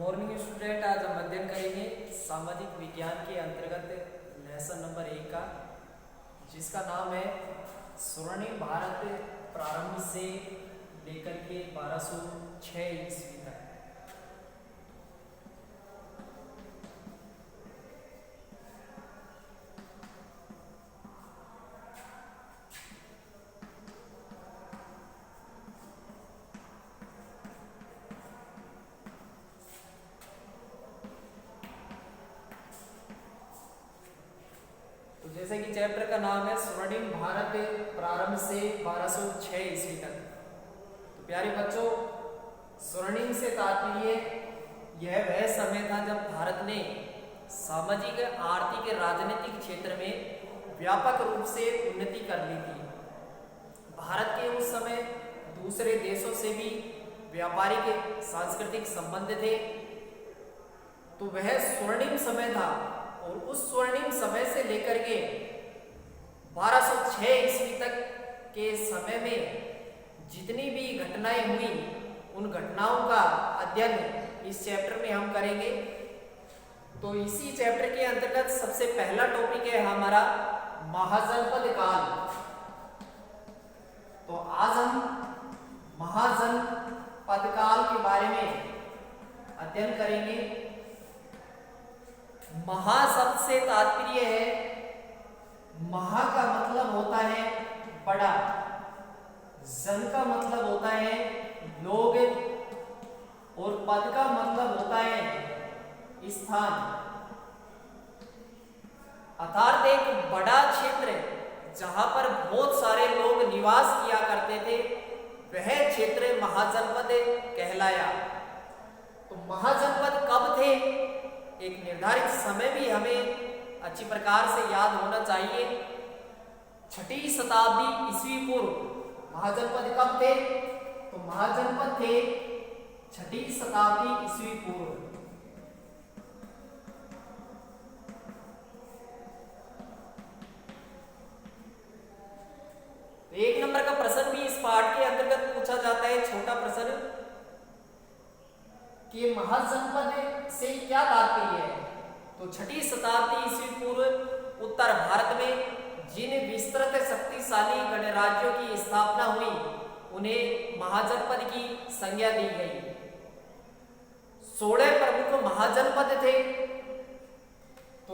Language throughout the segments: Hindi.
मॉर्निंग स्टूडेंट, आज हम अध्ययन करेंगे सामाजिक विज्ञान के अंतर्गत लेसन नंबर 1 का, जिसका नाम है स्वर्णिम भारत प्रारंभ से लेकर के 1206 ईस्वी तक। जैसे कि चैप्टर का नाम है स्वर्णिम भारत प्रारंभ से 1206 ईस्वी तक। तो प्यारे बच्चों, स्वर्णिम से तात्पर्य यह वह समय था जब भारत ने सामाजिक, आर्थिक, राजनीतिक क्षेत्र में व्यापक रूप से उन्नति कर ली थी। भारत के उस समय दूसरे देशों से भी व्यापारिक, सांस्कृतिक संबंध थे। तो वह स्वर्णिम समय था और उस स्वर्णिम समय से लेकर के 1206 ईस्वी तक के समय में जितनी भी घटनाएं हुई, उन घटनाओं का अध्ययन इस चैप्टर में हम करेंगे। तो इसी चैप्टर के अंतर्गत सबसे पहला टॉपिक है हमारा महाजनपद काल। तो आज हम महाजनपद काल के बारे में अध्ययन करेंगे। महा शब्द से तात्पर्य है, महा का मतलब होता है बड़ा, जन का मतलब होता है लोग, और पद का मतलब होता है स्थान। अर्थात एक बड़ा क्षेत्र जहां पर बहुत सारे लोग निवास किया करते थे, वह क्षेत्र महाजनपद कहलाया। तो महाजनपद कब थे, एक निर्धारित समय भी हमें अच्छी प्रकार से याद होना चाहिए। 6ठी शताब्दी ईस्वी पूर्व महाजनपद कब थे, तो महाजनपद थे 6ठी शताब्दी ईस्वी पूर्व। तो 1 नंबर का प्रश्न भी इस पाठ के अंतर्गत पूछा जाता है, छोटा प्रश्न, कि महाजनपद से क्या तात्पर्य है। तो 6ठी शताब्दी ईस्वी पूर्व उत्तर भारत में जिन विस्तृत शक्तिशाली गणराज्यों की स्थापना हुई, उन्हें महाजनपद की संज्ञा दी गई। 16 प्रमुख महाजनपद थे। तो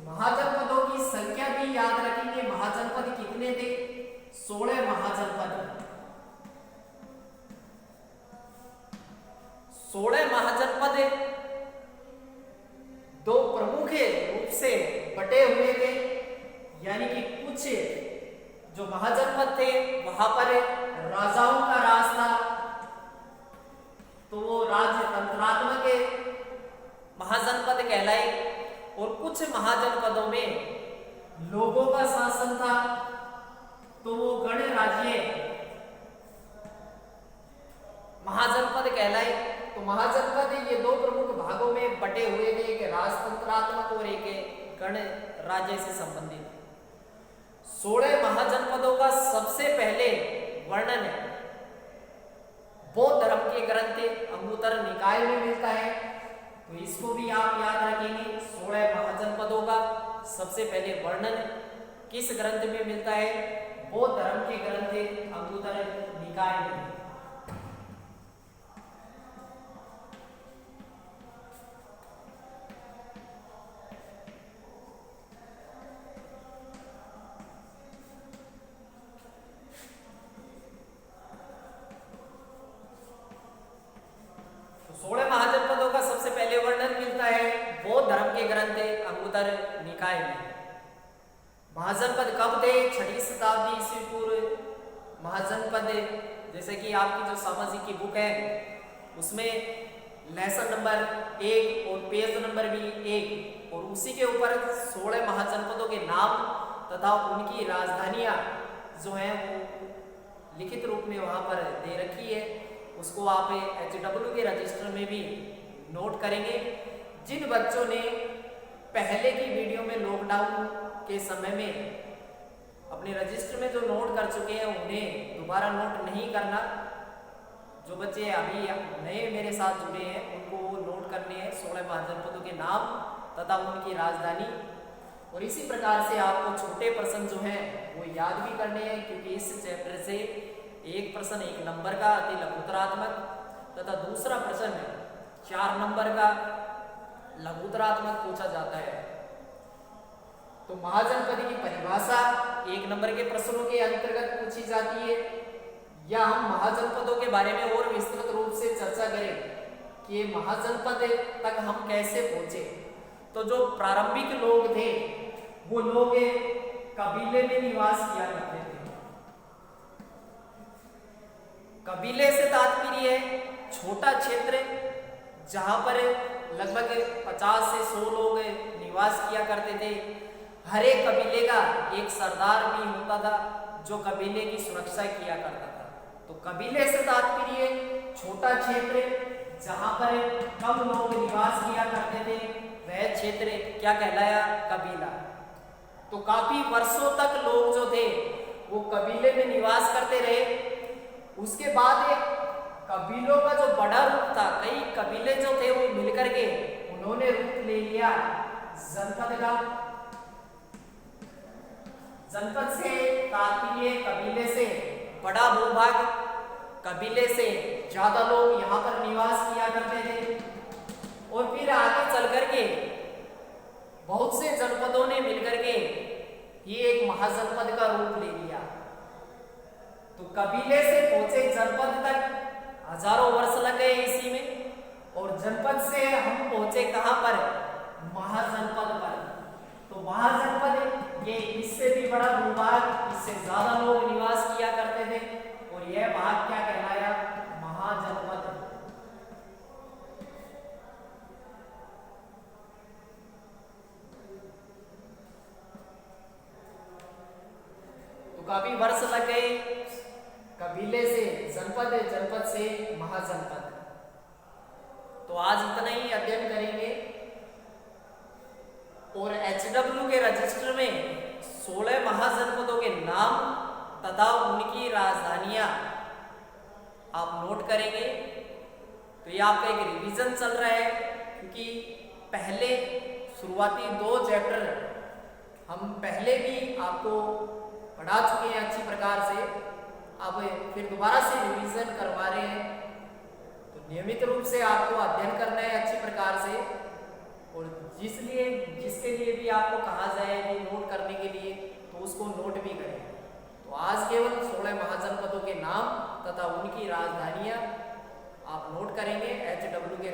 महाजनपदों की संख्या भी याद रखेंगे, महाजनपद कितने थे, 16 महाजनपद। 16 महाजनपद दो प्रमुख रूप से बटे हुए थे, यानी कि कुछ जो महाजनपद थे वहां पर राजाओं का राज था, तो वो राजतंत्रात्मक महाजनपद कहलाए, और कुछ महाजनपदों में लोगों का शासन था, तो वो गणराज्य महाजनपद कहलाए। तो महाजनपद ये दो प्रमुख भागों में बटे हुए थे, एक राजतंत्रात्मक और एक गणराज्य से संबंधित। 16 महाजनपदों का सबसे पहले वर्णन बौद्ध धर्म के ग्रंथ अंगुत्तर निकाय में मिलता है। तो इसको भी आप याद रखेंगे। 16 महाजनपदों का सबसे पहले वर्णन किस ग्रंथ में मिलता है, बौद्ध धर्म के ग्रंथ अंगुत्तर निकाय में। महाजनपद कब थे, 6ठी शताब्दी ईस्वी पूर्व। महाजनपद जैसे कि आपकी जो सामाजिक की बुक है उसमें लेसन नंबर 1 और पेज नंबर भी 1, और उसी के ऊपर 16 महाजनपदों के नाम तथा उनकी राजधानियां जो हैं वो लिखित रूप में वहां पर दे रखी है। उसको आप HW के रजिस्टर में भी नोट करेंगे। जिन बच्चों ने पहले की वीडियो में लॉकडाउन के समय में अपने रजिस्टर में जो नोट कर चुके हैं उन्हें दोबारा नोट नहीं करना। जो बच्चे अभी नए मेरे साथ जुड़े हैं उनको वो नोट करने हैं 16 महाजनपदों के नाम तथा उनकी राजधानी। और इसी प्रकार से आपको छोटे प्रश्न जो हैं वो याद भी करने हैं, क्योंकि इस चैप्टर से एक प्रश्न 1 नंबर का अति लघुत्तरात्मक तथा दूसरा प्रश्न 4 नंबर का लघुत्तरात्मक पूछा जाता है। तो महाजनपद की परिभाषा 1 नंबर के प्रश्नों के अंतर्गत पूछी जाती है, या हम महाजनपदों के बारे में और विस्तृत रूप से चर्चा करें कि महाजनपद तक हम कैसे पहुंचे। तो जो प्रारंभिक लोग थे वो लोग कबीले में निवास किया करते थे। कबीले से तात्पर्य है छोटा क्षेत्र जहां पर लगभग 50 से 100 लोग निवास किया करते थे। हर एक कबीले का एक सरदार भी होता था जो कबीले की सुरक्षा किया करता था। तो कबीले से तात्पर्य छोटा क्षेत्र जहां पर कम लोग निवास किया करते थे, वह क्षेत्र क्या कहलाया? कबीला। तो काफी वर्षों तक लोग जो थे वो कबीले में निवास करते रहे। उसके बाद एक कबीलों का जो बड़ा रूप था, कई कबीले जो थे वो मिलकर के उन्होंने रूप ले लिया जनपद का। जनपद से तात्पर्य कबीले से बड़ा भूभाग, कबीले से ज्यादा लोग यहाँ पर निवास किया करते थे। और फिर आगे चल करके बहुत से जनपदों ने मिलकर के ये एक महाजनपद का रूप ले लिया। तो कबीले से पहुंचे जनपद तक हजारों वर्ष लग गए इसी में, और जनपद से हम पहुंचे कहां पर? महाजनपद पर। तो महाजनपद ये इससे भी बड़ा भूभाग, इससे ज्यादा लोग निवास किया करते थे, और यह भाग क्या कहलाया? महाजनपद। तो काफी वर्ष लग गए कबीले से जनपद, जनपद से महाजनपद। तो आज इतना ही अध्ययन करेंगे। और HW के रजिस्टर में 16 महाजनपदों के नाम तथा उनकी राजधानियां आप नोट करेंगे। तो ये आपका एक रिवीजन चल रहा है, क्योंकि पहले शुरुआती 2 चैप्टर हम पहले भी आपको पढ़ा चुके हैं अच्छी प्रकार से। अब फिर दोबारा से रिवीजन करवा रहे हैं। तो नियमित रूप से आपको अध्ययन करना है अच्छी प्रकार से, और जिसके लिए भी आपको कहा जाए कि नोट करने के लिए, तो उसको नोट भी करें। तो आज केवल 16 महाजनपदों के नाम तथा उनकी राजधानियां आप नोट करेंगे HW के